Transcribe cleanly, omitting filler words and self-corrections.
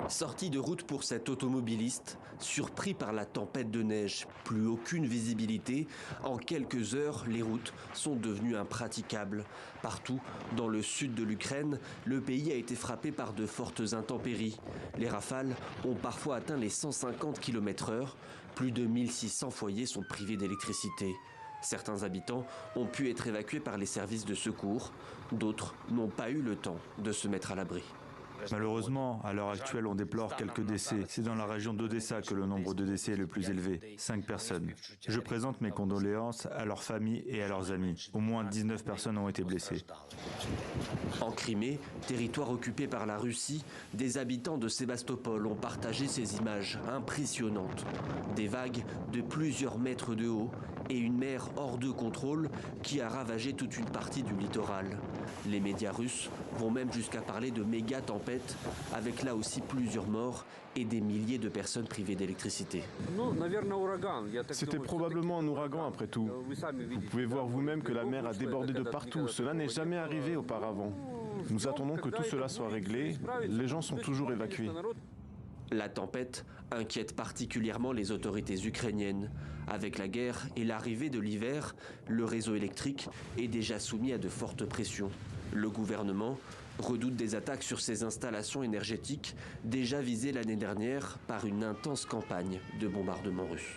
Sortie de route pour cet automobiliste, surpris par la tempête de neige, plus aucune visibilité, en quelques heures, les routes sont devenues impraticables. Partout, dans le sud de l'Ukraine, le pays a été frappé par de fortes intempéries. Les rafales ont parfois atteint les 150 km/h. Plus de 1600 foyers sont privés d'électricité. Certains habitants ont pu être évacués par les services de secours. D'autres n'ont pas eu le temps de se mettre à l'abri. Malheureusement, à l'heure actuelle, on déplore quelques décès. C'est dans la région d'Odessa que le nombre de décès est le plus élevé, 5 personnes. Je présente mes condoléances à leurs familles et à leurs amis. Au moins 19 personnes ont été blessées. En Crimée, territoire occupé par la Russie, des habitants de Sébastopol ont partagé ces images impressionnantes. Des vagues de plusieurs mètres de haut et une mer hors de contrôle qui a ravagé toute une partie du littoral. Les médias russes vont même jusqu'à parler de méga tempêtes, avec là aussi plusieurs morts et des milliers de personnes privées d'électricité. C'était probablement un ouragan après tout. Vous pouvez voir vous-même que la mer a débordé de partout. Cela n'est jamais arrivé auparavant. Nous attendons que tout cela soit réglé. Les gens sont toujours évacués. La tempête inquiète particulièrement les autorités ukrainiennes. Avec la guerre et l'arrivée de l'hiver, le réseau électrique est déjà soumis à de fortes pressions. Le gouvernement redoute des attaques sur ses installations énergétiques, déjà visées l'année dernière par une intense campagne de bombardement russe.